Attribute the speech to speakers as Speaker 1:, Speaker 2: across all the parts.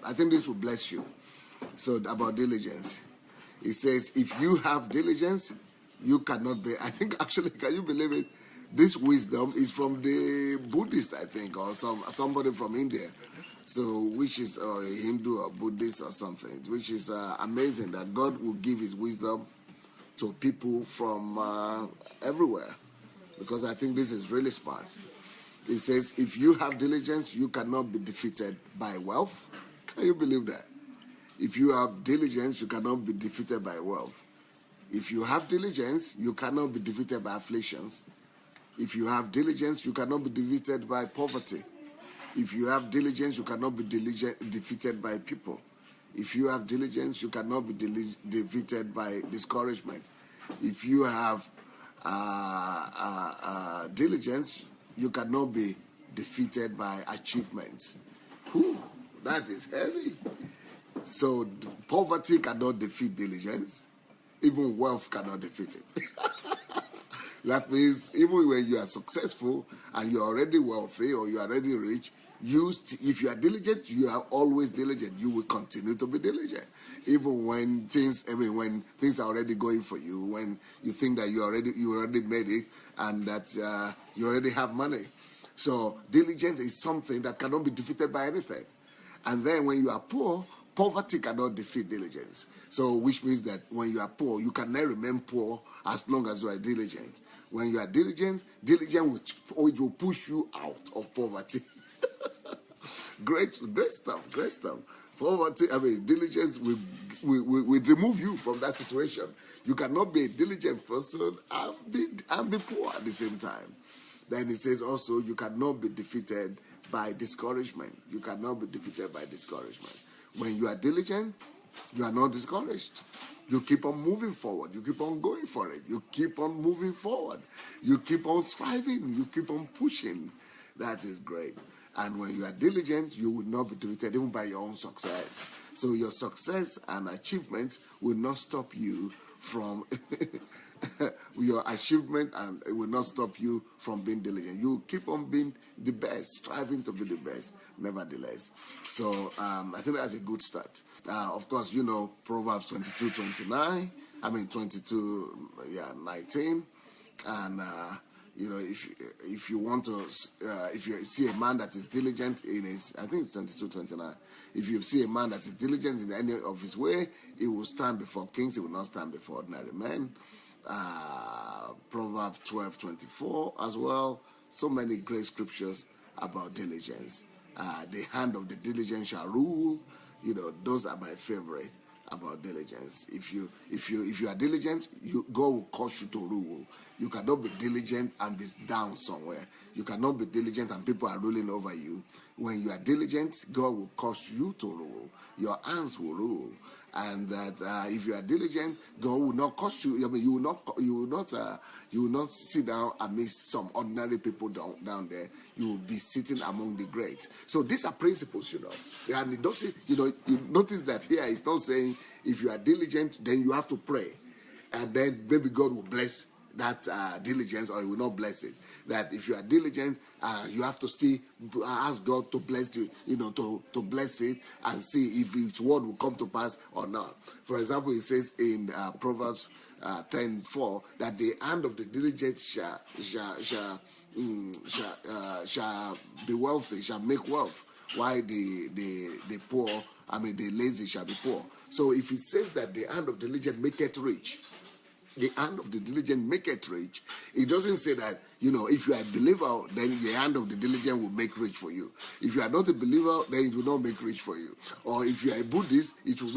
Speaker 1: I think this will bless you. So about diligence. It says, if you have diligence, you cannot be. I think actually, can you believe it? This wisdom is from the Buddhist, I think, or somebody from India. So, which is a Hindu or Buddhist or something, which is amazing that God will give his wisdom to people from everywhere. Because I think this is really smart. It says, if you have diligence, you cannot be defeated by wealth. Can you believe that? If you have diligence, you cannot be defeated by wealth. If you have diligence, you cannot be defeated by afflictions. If you have diligence, you cannot be defeated by poverty. If you have diligence, you cannot be defeated by people. If you have diligence, you cannot be defeated by discouragement. If you have diligence, you cannot be defeated by achievements. Whew, that is heavy. So poverty cannot defeat diligence. Even wealth cannot defeat it. That means even when you are successful and you're already wealthy or you're already rich, if you are diligent, you are always diligent. You will continue to be diligent. Even when things are already going for you, when you think that you already made it and that you already have money. So diligence is something that cannot be defeated by anything. And then when you are poor, poverty cannot defeat diligence. So which means that when you are poor, you cannot remain poor as long as you are diligent. When you are diligent will push you out of poverty. Great stuff. Poverty, diligence will remove you from that situation. You cannot be a diligent person and be poor at the same time. Then it says also, you cannot be defeated by discouragement. You cannot be defeated by discouragement. When you are diligent, you are not discouraged. You keep on moving forward. You keep on going for it. You keep on moving forward. You keep on striving. You keep on pushing. That is great. And when you are diligent, you will not be defeated even by your own success. So your success and achievements will not stop you from your achievement, and it will not stop you from being diligent. You keep on being the best, striving to be the best, nevertheless. So I think that's a good start. Of course, Proverbs 22:19. 19. And if you want to, if you see a man that is diligent in his, I think it's 22:29. If you see a man that is diligent in any of his way, he will stand before kings. He will not stand before ordinary men. Proverbs 12:24 as well. So many great scriptures about diligence. The hand of the diligent shall rule. Those are my favorite about diligence. If you are diligent, God will cause you to rule. You cannot be diligent and be down somewhere. You cannot be diligent and people are ruling over you. When you are diligent, God will cause you to rule. Your hands will rule. And that if you are diligent, God will not cost you. You will not sit down amidst some ordinary people down there. You will be sitting among the greats. So these are principles, And it doesn't, you notice that here it's not saying if you are diligent, then you have to pray, and then maybe God will bless that diligence, or he will not bless it. That if you are diligent, you have to still ask God to bless you, to bless it and see if its word will come to pass or not. For example, it says in Proverbs 10:4 that the hand of the diligent shall be wealthy, shall make wealth, while the poor, the lazy shall be poor. So if it says that the hand of the diligent maketh rich, the hand of the diligent maketh rich, it doesn't say that, if you are a believer, then the hand of the diligent will make rich for you. If you are not a believer, then it will not make rich for you. Or if you are a Buddhist, it will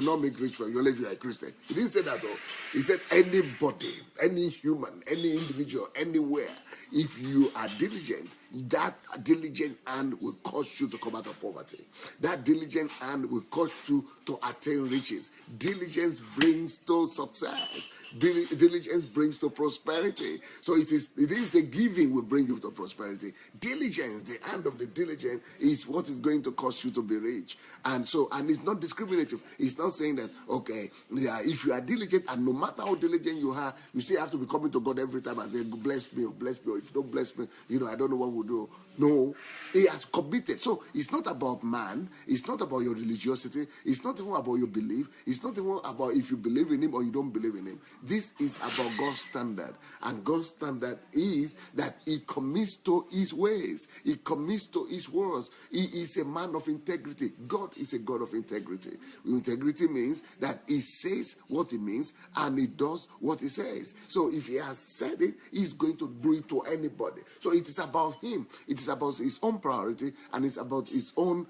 Speaker 1: not make rich for you, only if you are a Christian. He didn't say that though. He said anybody, any human, any individual, anywhere, if you are diligent, that diligent hand will cause you to come out of poverty. That diligent hand will cause you to attain riches. Diligence brings to success. Diligence brings to prosperity. So it is a giving will bring you to prosperity. Diligence, the hand of the diligent, is what is going to cause you to be rich. And it's not discriminative. It's not saying that, okay, if you are diligent, and no matter how diligent you are, you still have to be coming to God every time and say, bless me, or bless me, or if you don't bless me, I don't know what we'll do. No, he has committed. So it's not about man. It's not about your religiosity. It's not even about your belief. It's not even about if you believe in him or you don't believe in him. This is about God's standard. And God's standard is that he commits to his ways. He commits to his words. He is a man of integrity. God is a God of integrity. Integrity means that he says what he means and he does what he says. So if he has said it, he's going to do it to anybody. So it is about him. It is about his own priority, and it's about his own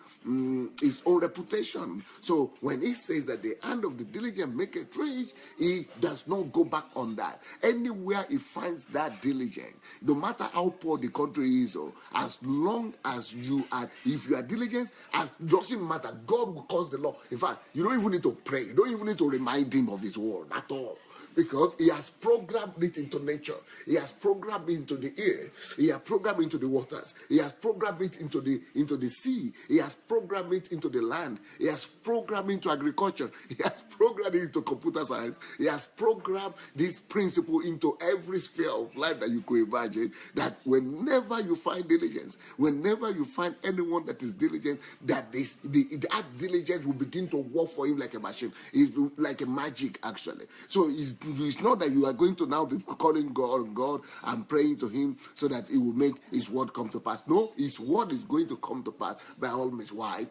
Speaker 1: reputation. So when he says that the hand of the diligent make it rich, he does not go back on that. Anywhere he finds that diligent, no matter how poor the country is, or as long as you are, if you are diligent, it doesn't matter. God will cause the law. In fact, you don't even need to pray. You don't even need to remind him of his word at all. Because he has programmed it into nature. He has programmed it into the air. He has programmed it into the waters. He has programmed it into the sea. He has programmed it into the land. He has programmed it into agriculture. He has programmed it into computer science. He has programmed this principle into every sphere of life that you could imagine. That whenever you find diligence, whenever you find anyone that is diligent, that diligence will begin to work for him like a machine. It's like a magic, actually. So it's not that you are going to now be calling God and praying to him so that he will make his word come to pass. No, his word is going to come to pass by all means. Why?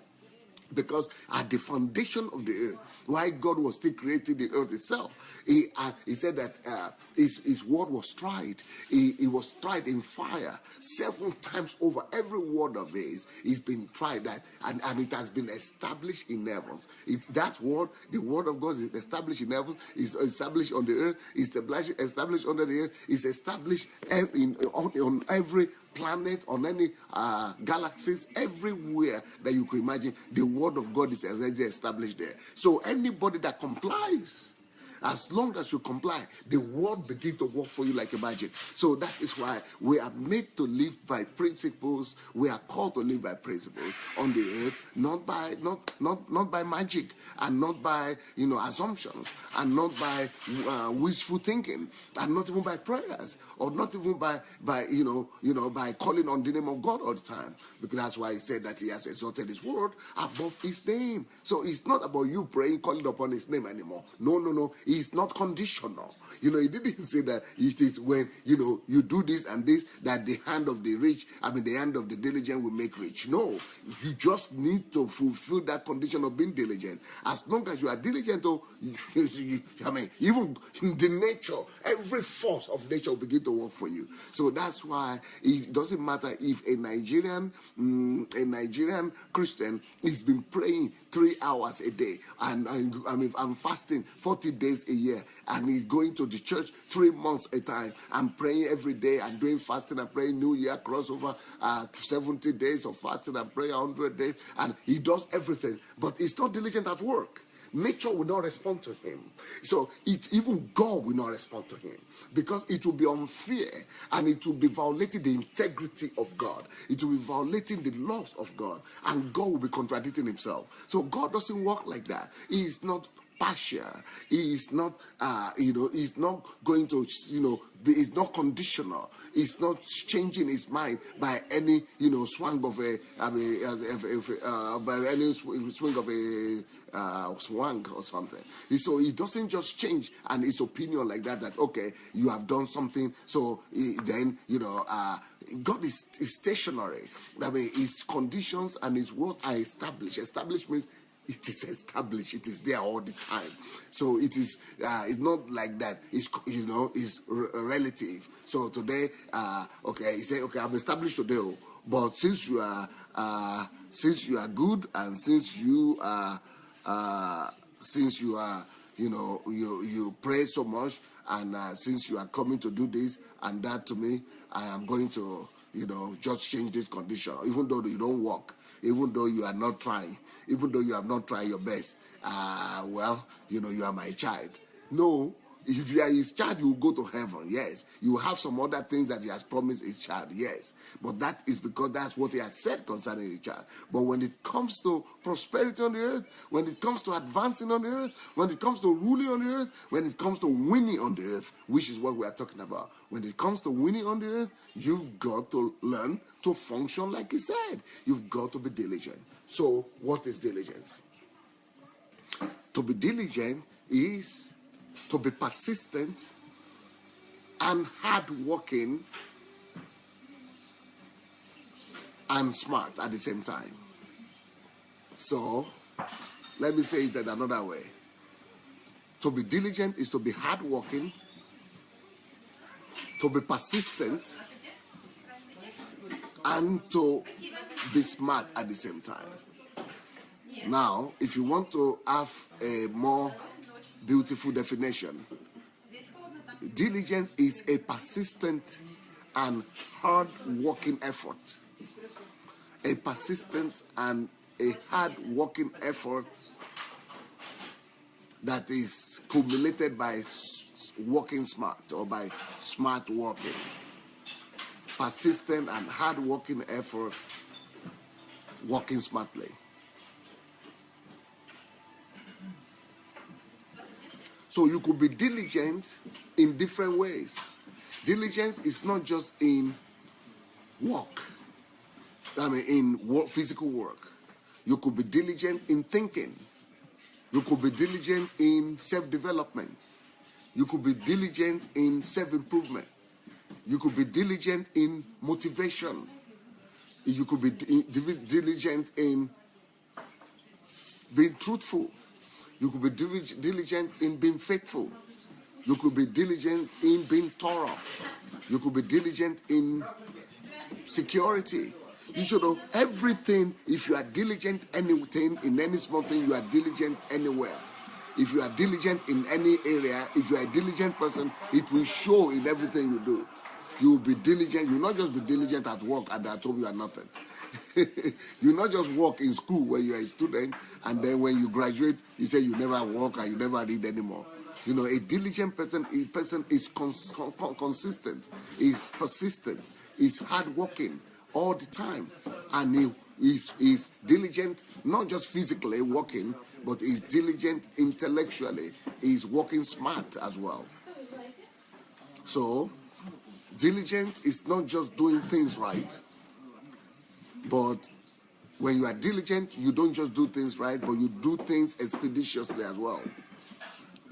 Speaker 1: Because at the foundation of the earth, why God was still creating the earth itself, he said that his word was tried. He was tried in fire 7 times over. Every word of his is been tried, that and it has been established in heavens. That word, the word of God, is established in heaven, is established on the earth, is established under the earth, is established on every planet, on any galaxies, everywhere that you could imagine. The word of God is already established there. So anybody that complies, as long as you comply, the word begins to work for you like a magic. So that is why we are made to live by principles. We are called to live by principles on the earth, not by magic, and not by assumptions, and not by wishful thinking, and not even by prayers, or not even by calling on the name of God all the time. Because that's why he said that he has exalted his word above his name. So it's not about you praying, calling upon his name anymore. No. It's not conditional. He didn't say that it is when you do this and this that the hand of the hand of the diligent will make rich. No, you just need to fulfill that condition of being diligent. As long as you are diligent, even in the nature, every force of nature will begin to work for you. So that's why it doesn't matter if a Nigerian Christian has been praying 3 hours a day, and I'm fasting 40 days a year, and he's going to the church 3 months a time. I'm praying every day and doing fasting and praying New Year crossover, 70 days of fasting and prayer, 100 days, and he does everything, but he's not diligent at work. Nature will not respond to him. So even God will not respond to him, because it will be unfair, and it will be violating the integrity of God. It will be violating the laws of God, and God will be contradicting himself. So God doesn't work like that. He is not partial. He is not, he's not going to, he's not conditional. He's not changing his mind by any, swing of by any swing of a swang or something. So he doesn't just change and his opinion like that, okay, you have done something, so then, God is stationary. His conditions and his words are established. Established means it is established. It is there all the time. So it is. It's not like that. It's it's relative. So today, he said, okay, I'm established today, but since you are good, and since you are you pray so much, and since you are coming to do this and that to me, I am going to just change this condition, even though you don't work, even though you are not trying. Even though you have not tried your best, you are my child. No, If you are his child, you will go to heaven. Yes. You will have some other things that he has promised his child. Yes. But that is because that's what he has said concerning his child. But when it comes to prosperity on the earth, when it comes to advancing on the earth, when it comes to ruling on the earth, when it comes to winning on the earth, which is what we are talking about. When it comes to winning on the earth, you've got to learn to function like he said. You've got to be diligent. So what is diligence? To be diligent is to be persistent and hardworking and smart at the same time. So, let me say it in another way. To be diligent is to be hardworking, to be persistent, and to be smart at the same time. Now, if you want to have a more beautiful definition, diligence is a persistent and hard-working effort. A persistent and a hard-working effort that is culminated by working smart or by smart working. Persistent and hard-working effort, working smartly. So you could be diligent in different ways. Diligence is not just in work. In physical work. You could be diligent in thinking. You could be diligent in self-development. You could be diligent in self-improvement. You could be diligent in motivation. You could be diligent in being truthful. You could be diligent in being faithful. You could be diligent in being thorough. You could be diligent in security. You should know everything. If you are diligent anything, in any small thing, you are diligent anywhere. If you are diligent in any area, if you are a diligent person, it will show in everything you do. You will be diligent. You will not just be diligent at work and at home you are nothing. You not just work in school when you are a student and then when you graduate, you say you never work and you never read anymore. You know, a diligent person is consistent, is persistent, is hardworking all the time. And he is diligent, not just physically working, but is diligent intellectually. He is working smart as well. So, diligent is not just doing things right, but when you are diligent, you don't just do things right, but you do things expeditiously as well.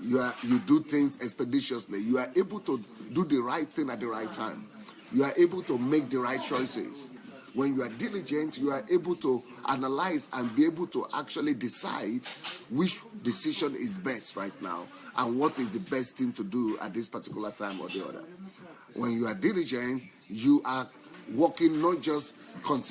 Speaker 1: You do things expeditiously. You are able to do the right thing at the right time. You are able to make the right choices. When you are diligent, you are able to analyze and be able to actually decide which decision is best right now and what is the best thing to do at this particular time or the other. When you are diligent, you are working not just you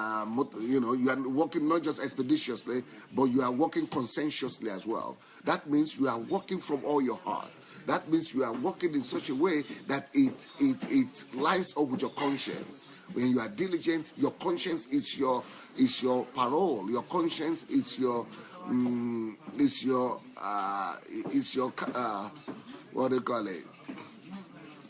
Speaker 1: are working not just expeditiously, but you are working conscientiously as well. That means you are working from all your heart. That means you are working in such a way that it lines up with your conscience. When you are diligent, your conscience is your parole. Your conscience is your what do you call it?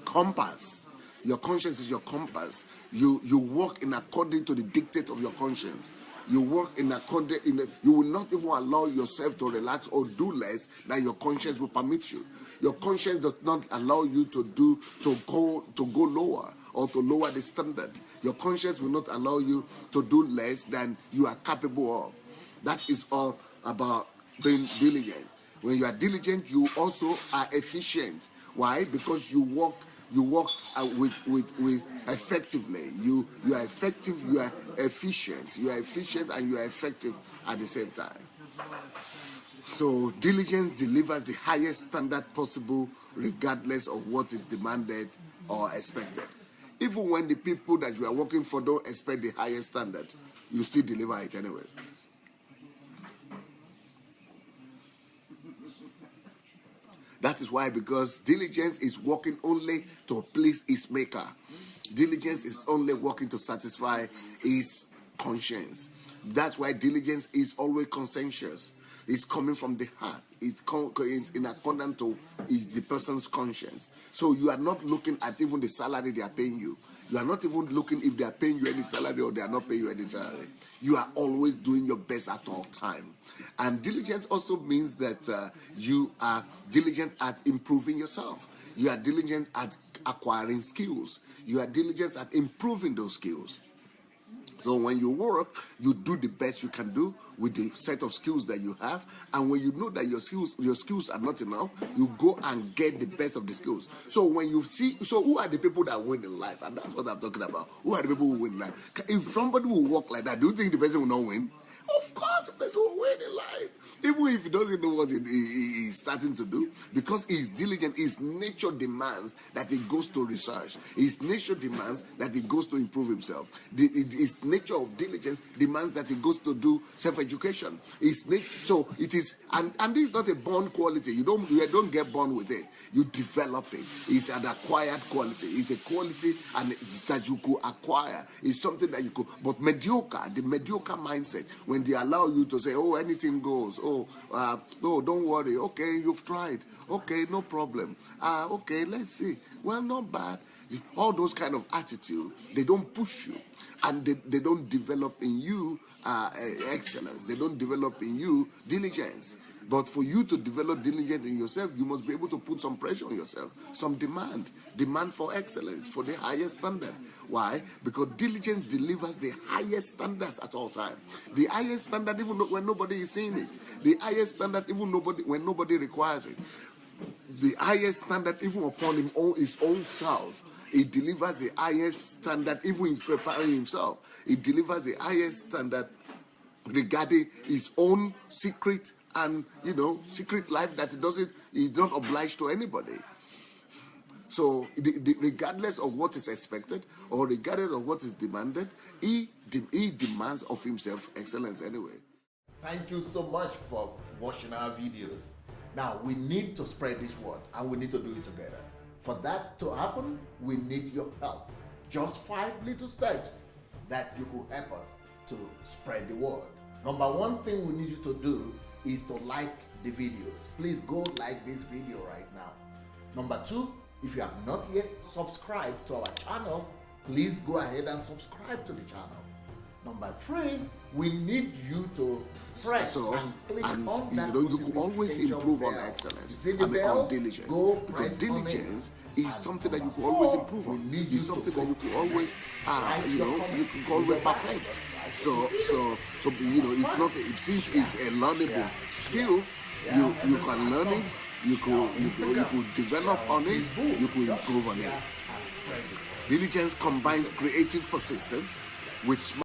Speaker 1: Compass. Your conscience is your compass. You work in according to the dictate of your conscience. You work in according. You will not even allow yourself to relax or do less than your conscience will permit you. Your conscience does not allow you to go lower or to lower the standard. Your conscience will not allow you to do less than you are capable of. That is all about being diligent. When you are diligent, you also are efficient. Why? Because you work with effectively. You are effective, you are efficient. You are efficient and you are effective at the same time. So diligence delivers the highest standard possible regardless of what is demanded or expected. Even when the people that you are working for don't expect the highest standard, you still deliver it anyway. That is why, because diligence is working only to please its maker. Diligence is only working to satisfy his conscience. That's why diligence is always conscientious. It's coming from the heart. It's in accordance to the person's conscience. So you are not looking at even the salary they are paying you. You are not even looking if they are paying you any salary or they are not paying you any salary. You are always doing your best at all time. And diligence also means that you are diligent at improving yourself. You are diligent at acquiring skills. You are diligent at improving those skills. So when you work, you do the best you can do with the set of skills that you have. And when you know that your skills are not enough, you go and get the best of the skills. So when you see, so who are the people that win in life? And that's what I'm talking about. Who are the people who win in life? If somebody will walk like that, do you think the person will not win? Of course, the person will win in life. Even if he doesn't know what he's starting to do, because he's diligent, his nature demands that he goes to research. His nature demands that he goes to improve himself. His nature of diligence demands that he goes to do self-education. So it is, and this is not a born quality. You don't get born with it. You develop it. It's an acquired quality. It's a quality and that you could acquire. It's something that you could. But the mediocre mindset, when they allow you to say, oh, anything goes. No, don't worry. Okay, you've tried. Okay, no problem. Okay, let's see. Well, not bad. All those kind of attitude, they don't push you. And they don't develop in you excellence. They don't develop in you diligence. But for you to develop diligence in yourself, you must be able to put some pressure on yourself, some demand for excellence, for the highest standard. Why? Because diligence delivers the highest standards at all times. The highest standard even when nobody is seeing it. The highest standard even when nobody requires it. The highest standard even upon his own self. It delivers the highest standard even in preparing himself. It delivers the highest standard regarding his own secret and secret life that he's not obliged to anybody. So regardless of what is expected or regardless of what is demanded, he demands of himself excellence anyway.
Speaker 2: Thank you so much for watching our videos. Now we need to spread this word and we need to do it together. For that to happen, we need your help. Just 5 little steps that you could help us to spread the word. Number one thing we need you to do is to like the videos. Please go like this video right now. Number 2, if you have not yet subscribed to our channel, please go ahead and subscribe to the channel. Number 3, we need you to press and click on that.
Speaker 1: You could always improve on excellence and on diligence. Because diligence is something that you could always improve on. It's something that you could always, you could always perfect. So it's not, since it's a learnable skill, you can learn it, you could develop on it, you could improve on it. Diligence combines creative persistence with smart